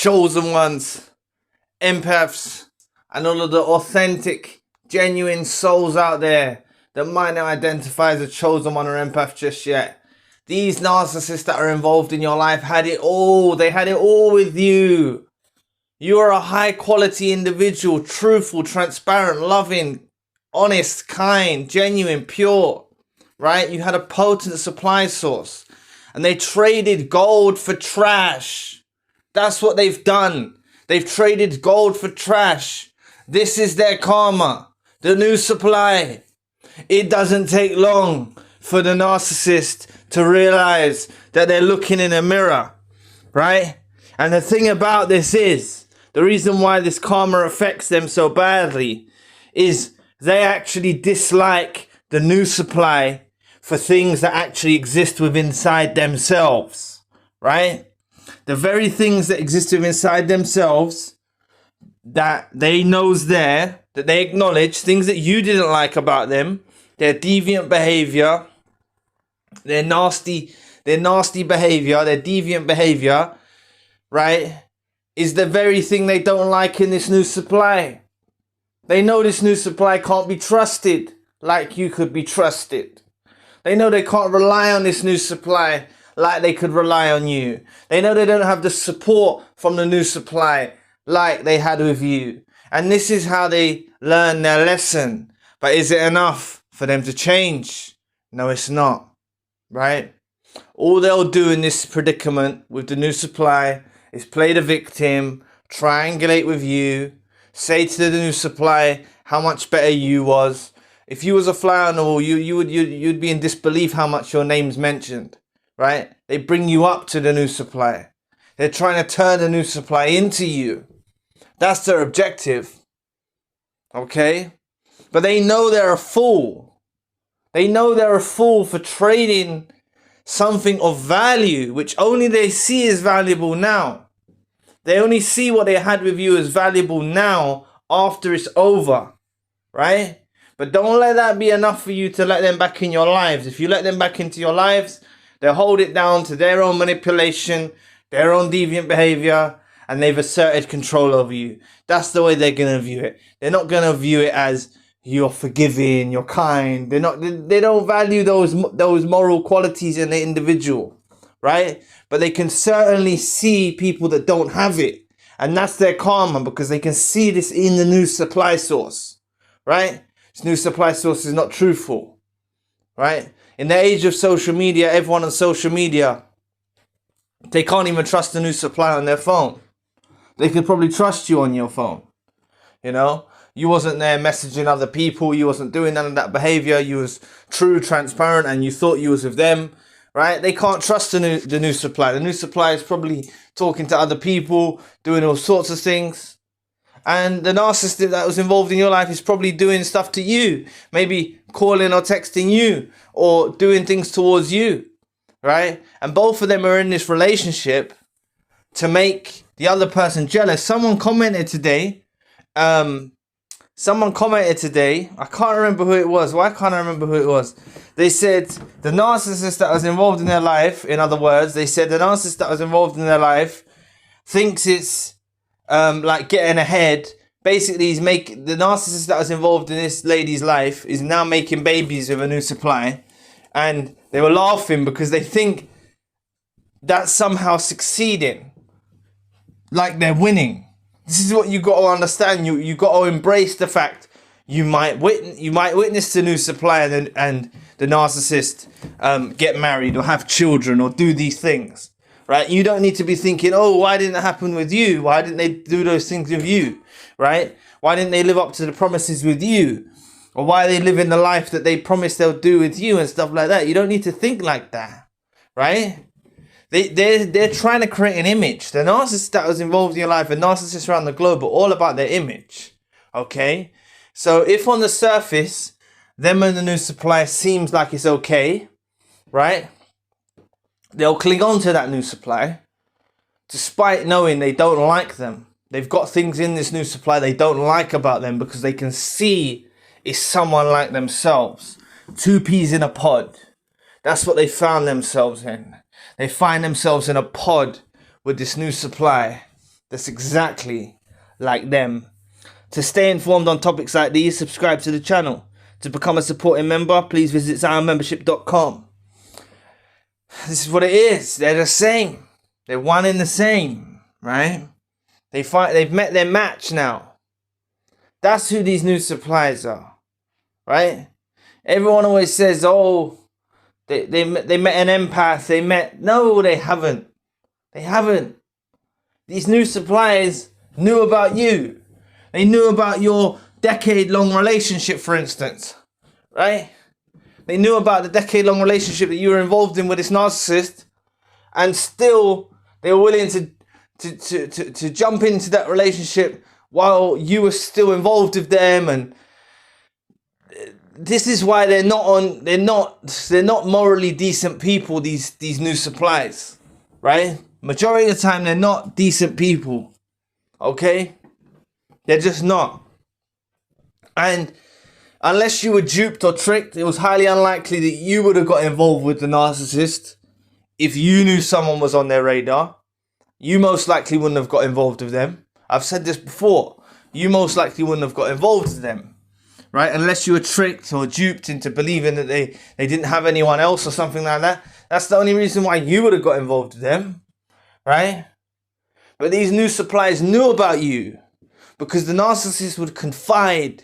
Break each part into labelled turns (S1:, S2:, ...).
S1: chosen ones, empaths, and all of the authentic, genuine souls out there that might not identify as a chosen one or empath just yet. These narcissists that are involved in your life had it all. They had it all with you. You are a high quality individual, truthful, transparent, loving, honest, kind, genuine, pure, right? You had a potent supply source and they traded gold for trash. That's what they've done. They've traded gold for trash. This is their karma, the new supply. It doesn't take long for the narcissist to realize that they're looking in a mirror, right? And the thing about this is, the reason why this karma affects them so badly is they actually dislike the new supply for things that actually exist within inside themselves, right? The very things that exist within inside themselves that they know's there, that they acknowledge, things that you didn't like about them, their deviant behavior, their nasty behavior, their deviant behavior, right, is the very thing they don't like in this new supply. They know this new supply can't be trusted like you could be trusted. They know they can't rely on this new supply like they could rely on you. They know they don't have the support from the new supply like they had with you. And this is how they learn their lesson. But is it enough for them to change? No, it's not, right? All they'll do in this predicament with the new supply is play the victim, triangulate with you, say to the new supply how much better you was. If you was a fly on the wall, you'd be in disbelief how much your name's mentioned, right? They bring you up to the new supply. They're trying to turn the new supply into you. That's their objective, okay? But they know they're a fool. They know they're a fool for trading something of value, which only they see as valuable now. They only see what they had with you as valuable now after it's over, right? But don't let that be enough for you to let them back in your lives. If you let them back into your lives, they'll hold it down to their own manipulation, their own deviant behavior, and they've asserted control over you. That's the way they're going to view it. They're not going to view it as you're forgiving, you're kind. They don't value those moral qualities in the individual, right? But they can certainly see people that don't have it. And that's their karma, because they can see this in the new supply source, right? This new supply source is not truthful, right? In the age of social media, everyone on social media, they can't even trust the new supply on their phone. They could probably trust you on your phone, you know? You wasn't there messaging other people. You wasn't doing none of that behavior. You was true, transparent, and you thought you was with them, right? They can't trust the new supply. The new supply is probably talking to other people, doing all sorts of things. And the narcissist that was involved in your life is probably doing stuff to you, maybe calling or texting you or doing things towards you, right? And both of them are in this relationship to make the other person jealous. Someone commented today, I can't remember who it was. Why can't I remember who it was? They said the narcissist that was involved in their life, in other words, they said the narcissist that was involved in their life thinks it's like getting ahead. Basically, the narcissist that was involved in this lady's life is now making babies with a new supply. And they were laughing because they think that's somehow succeeding. Like they're winning. This is what you got to understand. You got to embrace the fact you might witness the new supply and the narcissist get married or have children or do these things, right? You don't need to be thinking, oh, why didn't it happen with you? Why didn't they do those things with you, right? Why didn't they live up to the promises with you? Or why are they living the life that they promised they'll do with you and stuff like that? You don't need to think like that, right? They're trying to create an image. The narcissist that was involved in your life and narcissists around the globe are all about their image. Okay? So if on the surface, them and the new supply seems like it's okay, right? They'll cling on to that new supply despite knowing they don't like them. They've got things in this new supply they don't like about them because they can see it's someone like themselves. Two peas in a pod. That's what they found themselves in. They find themselves in a pod with this new supply, that's exactly like them. To stay informed on topics like these, subscribe to the channel. To become a supporting member, please visit ZionMembership.com. This is what it is. They're the same. They're one and the same, right? They've met their match now. That's who these new suppliers are, right? Everyone always says, oh, they met an empath. No, they haven't. They haven't. These new suppliers knew about you. They knew about your decade-long relationship, for instance, right? They knew about the decade-long relationship that you were involved in with this narcissist, and still they were willing to jump into that relationship while you were still involved with them. And this is why they're not morally decent people, these new suppliers, right? Majority of the time they're not decent people. Okay? They're just not. And unless you were duped or tricked, it was highly unlikely that you would have got involved with the narcissist. If you knew someone was on their radar, you most likely wouldn't have got involved with them. I've said this before. You most likely wouldn't have got involved with them, right? Unless you were tricked or duped into believing that they didn't have anyone else or something like that. That's the only reason why you would have got involved with them, right? But these new suppliers knew about you because the narcissist would confide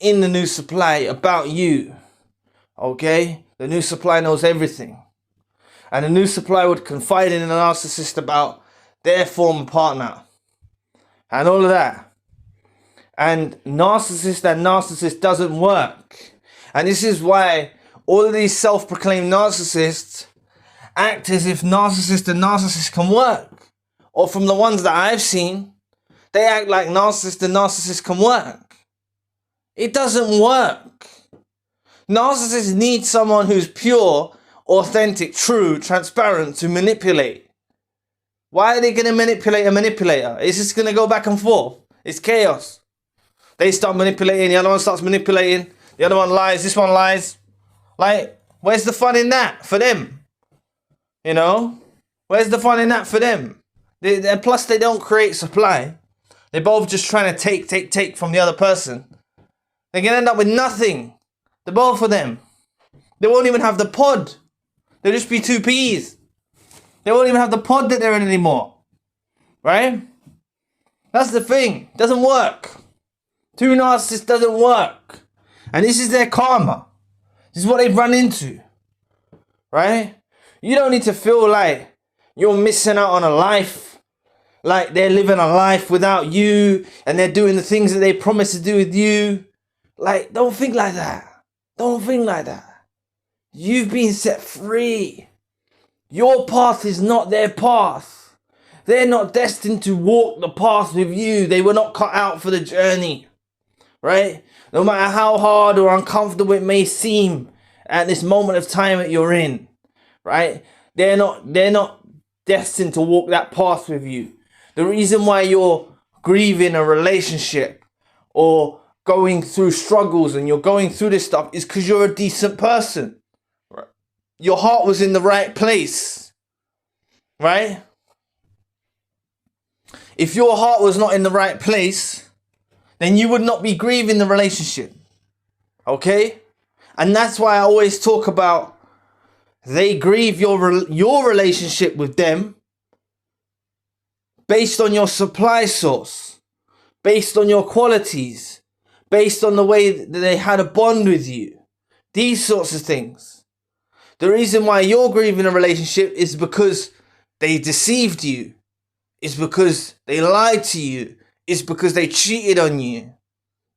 S1: in the new supply about you, okay? The new supply knows everything. And the new supply would confide in the narcissist about their former partner and all of that. And narcissist doesn't work. And this is why all of these self-proclaimed narcissists act as if narcissist and narcissist can work. Or from the ones that I've seen, they act like narcissist and narcissist can work. It doesn't work. Narcissists need someone who's pure, authentic, true, transparent to manipulate. Why are they going to manipulate a manipulator? It's just going to go back and forth. It's chaos. They start manipulating, the other one starts manipulating, the other one lies, this one lies. Like, where's the fun in that for them? You know? Where's the fun in that for them? And plus, they don't create supply. They're both just trying to take from the other person. They're going to end up with nothing. The both of them. They won't even have the pod. They'll just be two peas. They won't even have the pod that they're in anymore. Right? That's the thing. It doesn't work. Two narcissists doesn't work. And this is their karma. This is what they've run into. Right? You don't need to feel like you're missing out on a life. Like they're living a life without you. And they're doing the things that they promised to do with you. Like, don't think like that. Don't think like that. You've been set free. Your path is not their path. They're not destined to walk the path with you. They were not cut out for the journey. Right? No matter how hard or uncomfortable it may seem at this moment of time that you're in. Right? They're not destined to walk that path with you. The reason why you're grieving a relationship or going through struggles and you're going through this stuff is because you're a decent person. Right? Your heart was in the right place. Right? If your heart was not in the right place, then you would not be grieving the relationship. Okay? And that's why I always talk about they grieve your relationship with them based on your supply source, based on your qualities, based on the way that they had a bond with you. These sorts of things. The reason why you're grieving a relationship is because they deceived you. It's because they lied to you. It's because they cheated on you.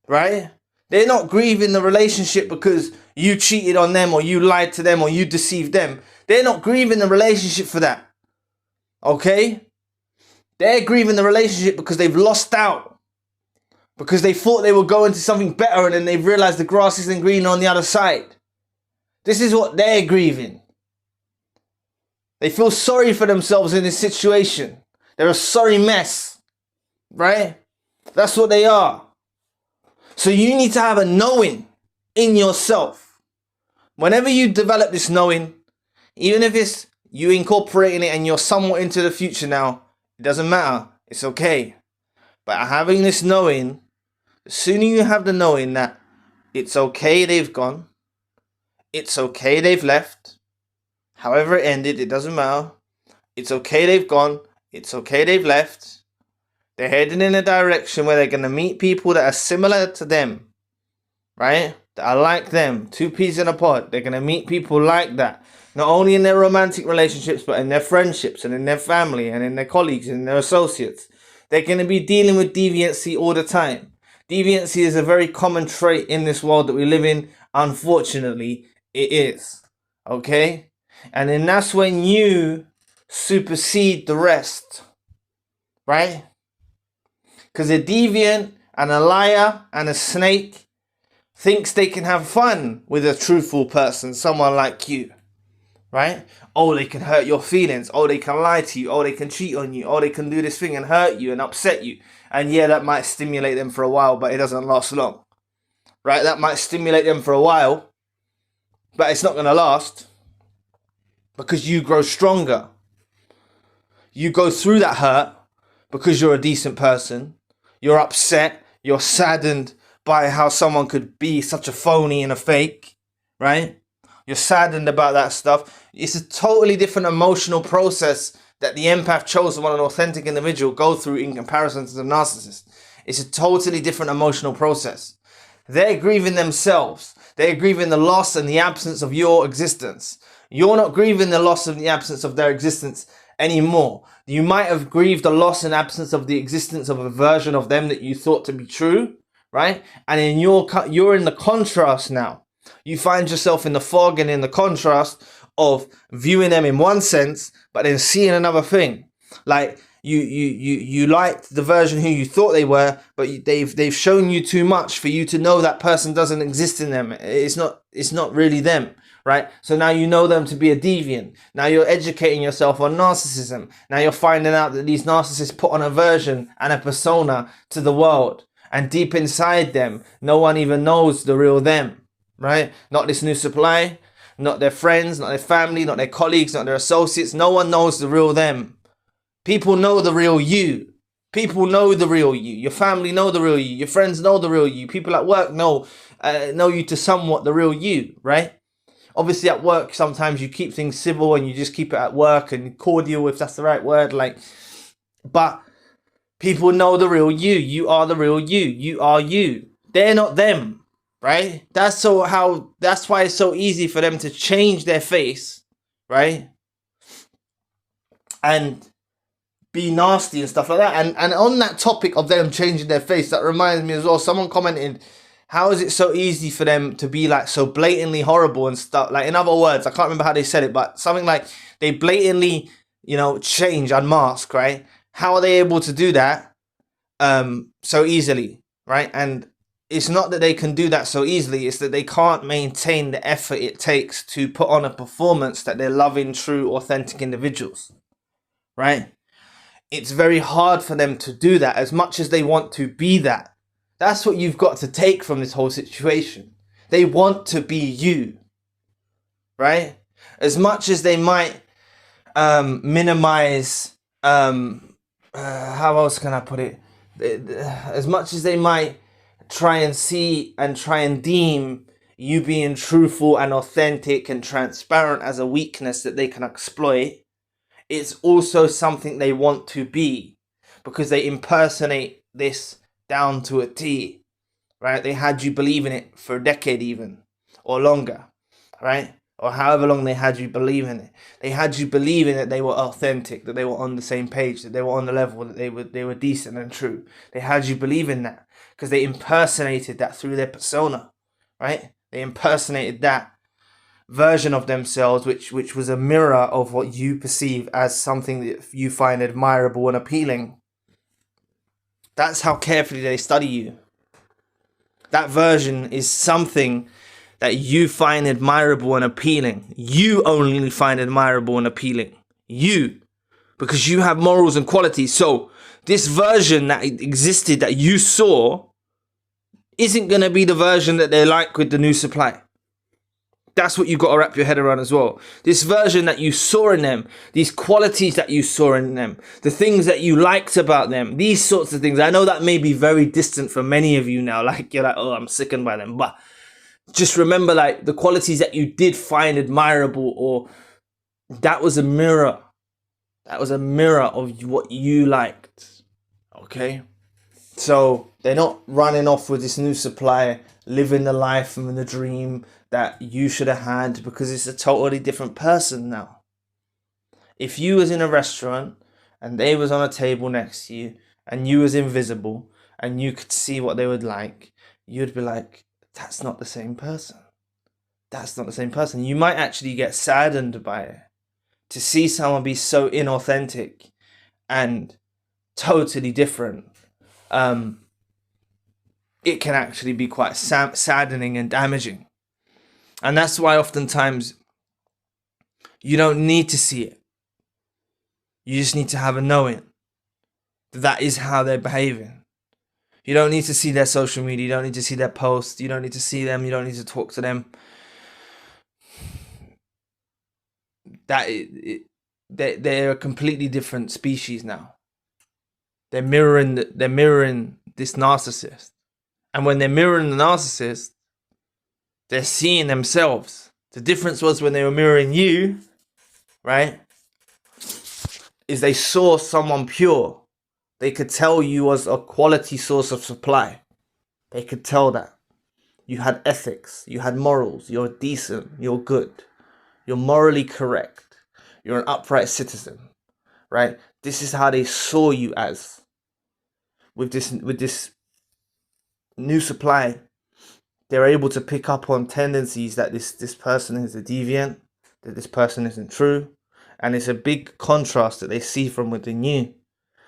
S1: Right? They're not grieving the relationship because you cheated on them or you lied to them or you deceived them. They're not grieving the relationship for that. Okay? They're grieving the relationship because they've lost out. Because they thought they were going to something better and then they've realized the grass isn't green on the other side. This is what they're grieving. They feel sorry for themselves in this situation. They're a sorry mess. Right? That's what they are. So you need to have a knowing in yourself. Whenever you develop this knowing, even if it's you incorporating it and you're somewhat into the future now, it doesn't matter. It's okay. But having this knowing, the sooner you have the knowing that it's okay they've gone, it's okay they've left, however it ended, it doesn't matter. It's okay they've gone, it's okay they've left. They're heading in a direction where they're going to meet people that are similar to them, right? That are like them, two peas in a pod. They're going to meet people like that. Not only in their romantic relationships, but in their friendships and in their family and in their colleagues and their associates. They're going to be dealing with deviancy all the time. Deviancy is a very common trait in this world that we live in. Unfortunately, it is. Okay? And then that's when you supersede the rest. Right? Because a deviant and a liar and a snake thinks they can have fun with a truthful person, someone like you. Right? Oh, they can hurt your feelings. Oh, they can lie to you. Oh, they can cheat on you. Oh, they can do this thing and hurt you and upset you. And yeah, that might stimulate them for a while, but it doesn't last long. Right? That might stimulate them for a while, but it's not going to last. Because you grow stronger. You go through that hurt because you're a decent person. You're upset. You're saddened by how someone could be such a phony and a fake. Right? You're saddened about that stuff. It's a totally different emotional process that the empath chosen one, an authentic individual, go through in comparison to the narcissist. It's a totally different emotional process. They're grieving themselves. They're grieving the loss and the absence of your existence. You're not grieving the loss and the absence of their existence anymore. You might have grieved the loss and absence of the existence of a version of them that you thought to be true, right? And in you're in the contrast now. You find yourself in the fog and in the contrast of viewing them in one sense, but then seeing another thing. Like you liked the version who you thought they were, but they've shown you too much for you to know that person doesn't exist in them. It's not really them, right? So now you know them to be a deviant. Now you're educating yourself on narcissism. Now you're finding out that these narcissists put on a version and a persona to the world, and deep inside them, no one even knows the real them. Right? Not this new supply, not their friends, not their family, not their colleagues, not their associates. No one knows the real them. People know the real you. People know the real you. Your family know the real you. Your friends know the real you. People at work know you to somewhat the real you, right? Obviously at work, sometimes you keep things civil and you just keep it at work and cordial, if that's the right word. But people know the real you. You are the real you. You are you. They're not them. Right? That's why it's so easy for them to change their face, right? And be nasty and stuff like that. And on that topic of them changing their face, that reminds me as well, someone commented, how is it so easy for them to be like so blatantly horrible and stuff? Like, in other words, I can't remember how they said it, but something like they blatantly, change, unmask, right? How are they able to do that so easily, right? And it's not that they can do that so easily, it's that they can't maintain the effort it takes to put on a performance that they're loving, true, authentic individuals, right? It's very hard for them to do that as much as they want to be that. That's what you've got to take from this whole situation. They want to be you, right? As much as they might minimize, how else can I put it? As much as they might try and see and try and deem you being truthful and authentic and transparent as a weakness that they can exploit, it's also something they want to be, because they impersonate this down to a T, right? They had you believe in it for a decade even, or longer, right? Or however long they had you believe in it. They had you believing that they were authentic, that they were on the same page, that they were on the level, that they were decent and true. They had you believe in that because they impersonated that through their persona, right? They impersonated that version of themselves, which was a mirror of what you perceive as something that you find admirable and appealing. That's how carefully they study you. That version is something that you find admirable and appealing. You only find admirable and appealing. You. Because you have morals and qualities. So this version that existed that you saw isn't going to be the version that they like with the new supply. That's what you got to wrap your head around as well. This version that you saw in them, these qualities that you saw in them, the things that you liked about them, these sorts of things. I know that may be very distant for many of you now. Like, you're like, oh, I'm sickened by them. But just remember, like, the qualities that you did find admirable, or that was a mirror. That was a mirror of what you liked. Okay? So they're not running off with this new supply, living the life and the dream that you should have had, because it's a totally different person now. If you was in a restaurant and they was on a table next to you and you was invisible and you could see what they would like, you'd be like, that's not the same person. That's not the same person. You might actually get saddened by it. To see someone be so inauthentic and totally different, it can actually be quite saddening and damaging. And that's why oftentimes you don't need to see it. You just need to have a knowing that that is how they're behaving. You don't need to see their social media. You don't need to see their posts. You don't need to see them. You don't need to talk to them. They're a completely different species now. They're mirroring this narcissist. And when they're mirroring the narcissist, they're seeing themselves. The difference was when they were mirroring you, right, is they saw someone pure. They could tell you was a quality source of supply. They could tell that. You had ethics. You had morals. You're decent. You're good. You're morally correct. You're an upright citizen, right? This is how they saw you as. With this new supply, they're able to pick up on tendencies that this person is a deviant, that this person isn't true. And it's a big contrast that they see from within you,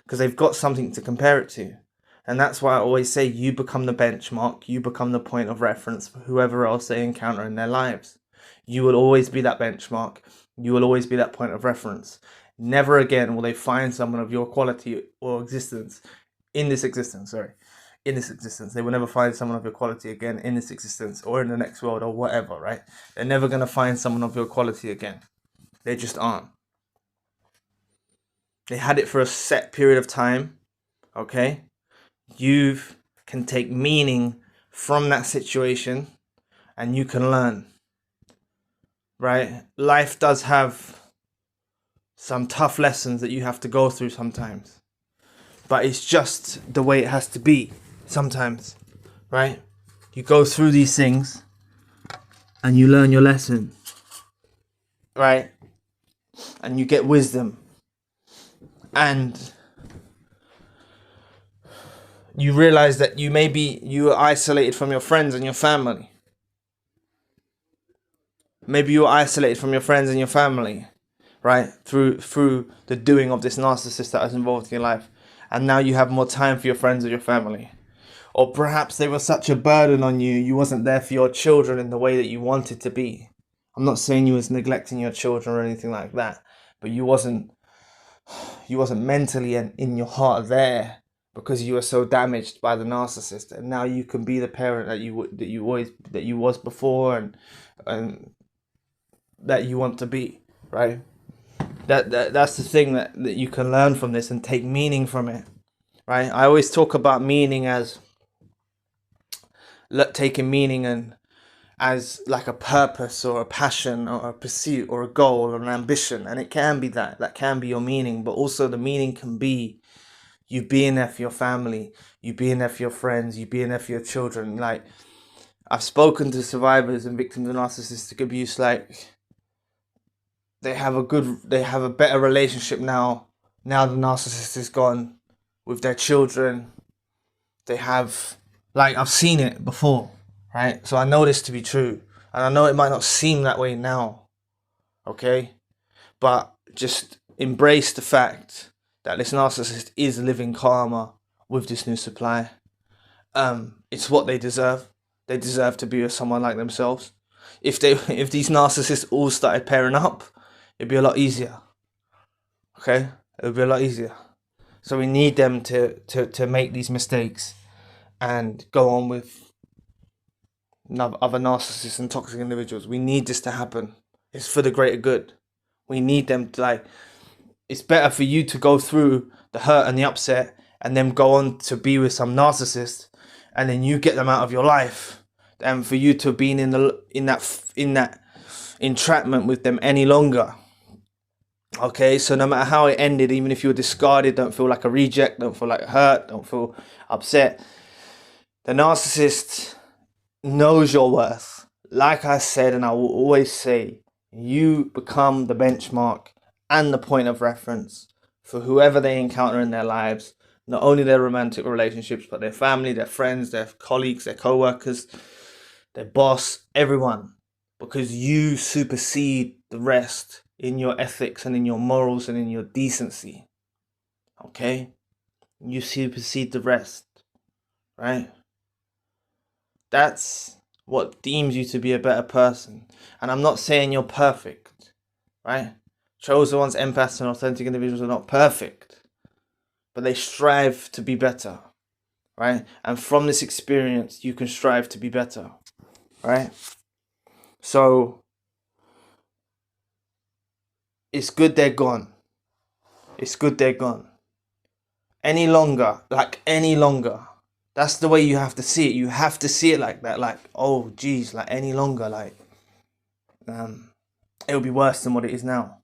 S1: because they've got something to compare it to. And that's why I always say you become the benchmark, you become the point of reference for whoever else they encounter in their lives. You will always be that benchmark. You will always be that point of reference. Never again will they find someone of your quality or existence in this existence, in this existence. They will never find someone of your quality again in this existence or in the next world or whatever, right? They're never going to find someone of your quality again. They just aren't. They had it for a set period of time, okay? You can take meaning from that situation and you can learn, right? Life does have some tough lessons that you have to go through sometimes, but it's just the way it has to be sometimes, right? You go through these things and you learn your lesson, right? And you get wisdom, and you realize that you are isolated from your friends and your family. Maybe you are isolated from your friends and your family, right? Through the doing of this narcissist that is involved in your life. And now you have more time for your friends or your family. Or perhaps they were such a burden on you, you wasn't there for your children in the way that you wanted to be. I'm not saying you was neglecting your children or anything like that, but you wasn't mentally and in your heart there, because you were so damaged by the narcissist. And now you can be the parent that you was before, and that you want to be, right? That's the thing that you can learn from this and take meaning from it, right? I always talk about meaning as taking meaning and as like a purpose or a passion or a pursuit or a goal or an ambition. And it can be that can be your meaning, but also the meaning can be you being there for your family, you being there for your friends, you being there for your children. Like, I've spoken to survivors and victims of narcissistic abuse, like they have a better relationship now the narcissist is gone, with their children. They have, like, I've seen it before, right? So I know this to be true, and I know it might not seem that way now, okay? But just embrace the fact that this narcissist is living karma with this new supply. It's what they deserve. They deserve to be with someone like themselves. If these narcissists all started pairing up, it'd be a lot easier. Okay? It would be a lot easier. So we need them to make these mistakes and go on with other narcissists and toxic individuals. We need this to happen. It's for the greater good. We need them to, like, it's better for you to go through the hurt and the upset and then go on to be with some narcissist and then you get them out of your life than for you to be in that entrapment with them any longer. Okay, so no matter how it ended, even if you were discarded, don't feel like a reject, don't feel like hurt, don't feel upset. The narcissist knows your worth. Like I said, and I will always say, you become the benchmark and the point of reference for whoever they encounter in their lives, not only their romantic relationships, but their family, their friends, their colleagues, their co-workers, their boss, everyone, because you supersede the rest in your ethics and in your morals and in your decency. Okay? You supersede the rest, right? That's what deems you to be a better person. And I'm not saying you're perfect, right? Chosen ones, empaths, and authentic individuals are not perfect, but they strive to be better, right? And from this experience, you can strive to be better, right? So it's good they're gone. It's good they're gone. Any longer. That's the way you have to see it. You have to see it like that. Like, oh, geez, like any longer, like, it'll be worse than what it is now,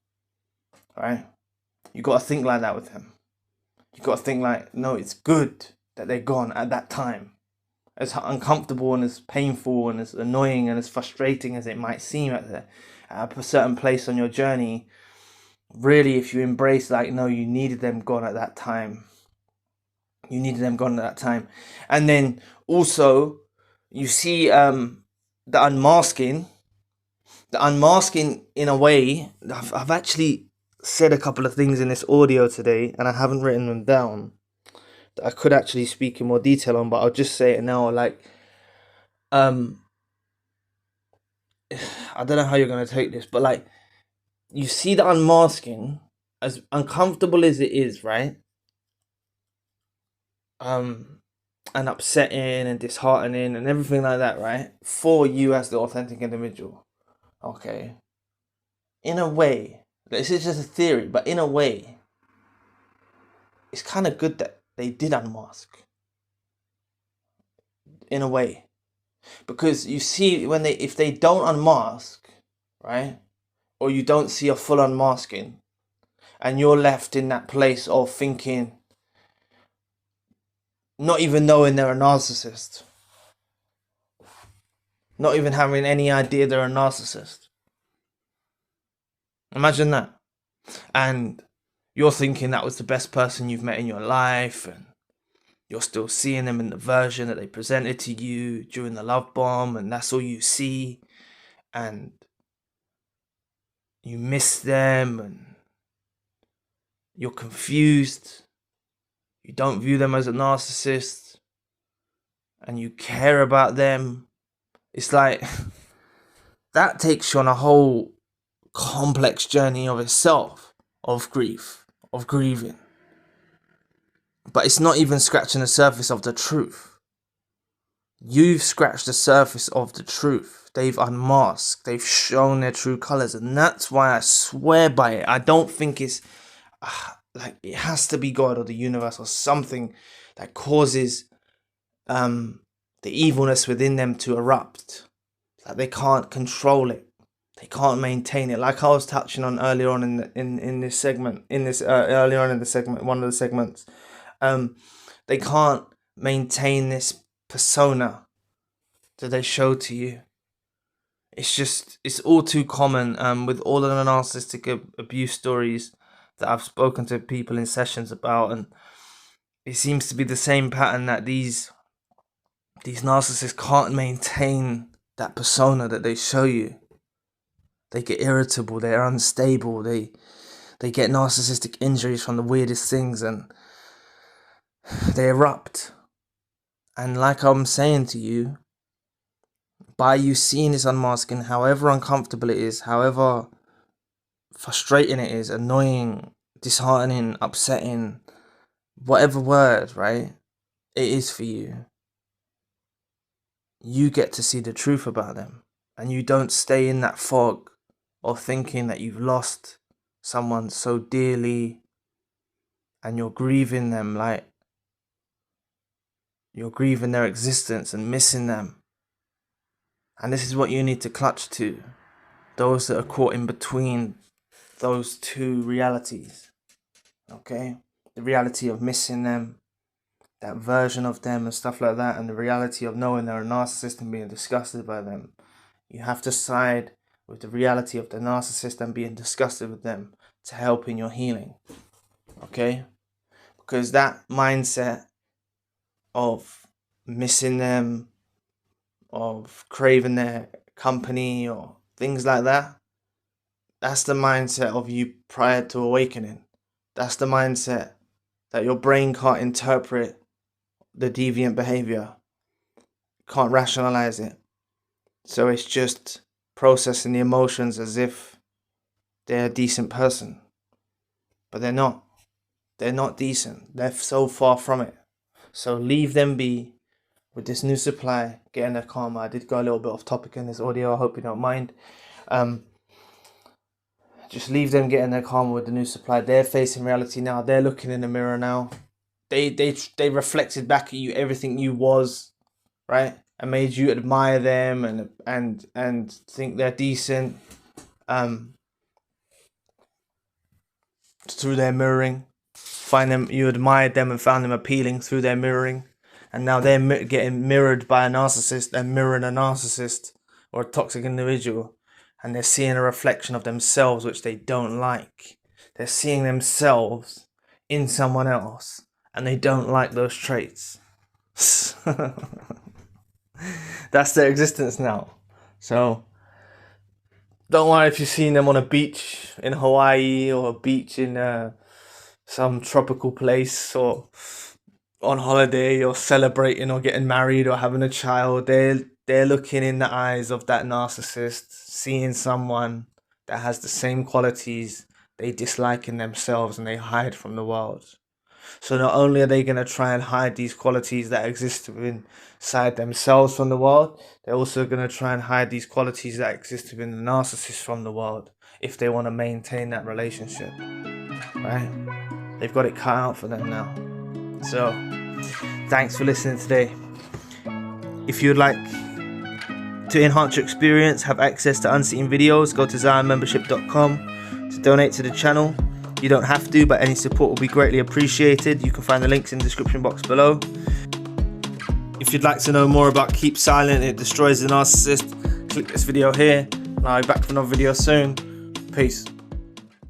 S1: right? You got to think like that with them. You got to think like, no, it's good that they're gone at that time. As uncomfortable and as painful and as annoying and as frustrating as it might seem at a certain place on your journey, really, if you embrace, like, no, you needed them gone at that time. You needed them gone at that time. And then also, you see the unmasking. The unmasking, in a way, I've actually said a couple of things in this audio today, and I haven't written them down, that I could actually speak in more detail on, but I'll just say it now. Like, I don't know how you're going to take this, but like, you see the unmasking, as uncomfortable as it is, right? And upsetting and disheartening and everything like that, right? For you as the authentic individual. Okay. In a way, this is just a theory, but in a way, it's kind of good that they did unmask. In a way. Because you see, if they don't unmask, right? Or you don't see a full unmasking, and you're left in that place of thinking, not even knowing they're a narcissist, not even having any idea they're a narcissist. Imagine that. And you're thinking that was the best person you've met in your life, and you're still seeing them in the version that they presented to you during the love bomb, and that's all you see, and you miss them, and you're confused. You don't view them as a narcissist, and you care about them. It's like, that takes you on a whole complex journey of itself, of grief, of grieving. But it's not even scratching the surface of the truth. You've scratched the surface of the truth. They've unmasked. They've shown their true colors. And that's why I swear by it. I don't think it's like it has to be God or the universe or something that causes the evilness within them to erupt. Like, they can't control it. They can't maintain it. Like I was touching on earlier on in this segment, earlier on in the segment, one of the segments. They can't maintain this persona that they show to you. It's all too common with all of the narcissistic abuse stories that I've spoken to people in sessions about, and it seems to be the same pattern, that these narcissists can't maintain that persona that they show you. They get irritable, they're unstable, they get narcissistic injuries from the weirdest things, and they erupt. And like I'm saying to you, by you seeing this unmasking, however uncomfortable it is, however frustrating it is, annoying, disheartening, upsetting, whatever word, right, it is for you, you get to see the truth about them, and you don't stay in that fog of thinking that you've lost someone so dearly and you're grieving them, like you're grieving their existence and missing them. And this is what you need to clutch to, those that are caught in between those two realities. Okay, the reality of missing them, that version of them and stuff like that, and the reality of knowing they're a narcissist and being disgusted by them. You have to side with the reality of the narcissist and being disgusted with them to help in your healing. Okay, because that mindset of missing them, of craving their company or things like that, that's the mindset of you prior to awakening. That's the mindset that your brain can't interpret the deviant behavior, can't rationalize it. So it's just processing the emotions as if they're a decent person. But they're not. They're not decent. They're so far from it. So leave them be with this new supply, getting their karma. I did go a little bit off topic in this audio, I hope you don't mind. Just leave them getting their karma with the new supply. They're facing reality now. They're looking in the mirror now. They reflected back at you everything you was, right? And made you admire them and think they're decent. Through their mirroring. Find them, you admired them and found them appealing through their mirroring. And now they're getting mirrored by a narcissist and mirroring a narcissist or a toxic individual. And they're seeing a reflection of themselves which they don't like. They're seeing themselves in someone else and they don't like those traits. That's their existence now. So don't worry if you're seeing them on a beach in Hawaii or a beach in some tropical place or on holiday or celebrating or getting married or having a child. They're looking in the eyes of that narcissist, seeing someone that has the same qualities they dislike in themselves and they hide from the world. So not only are they going to try and hide these qualities that exist inside themselves from the world, they're also going to try and hide these qualities that exist within the narcissist from the world if they want to maintain that relationship, right? They've got it cut out for them now. So thanks for listening today. If you'd like to enhance your experience, have access to unseen videos, go to zionmembership.com to donate to the channel. You don't have to, but any support will be greatly appreciated. You can find the links in the description box below. If you'd like to know more about Keep Silent, It Destroys the Narcissist, click this video here, and I'll be back for another video soon. Peace.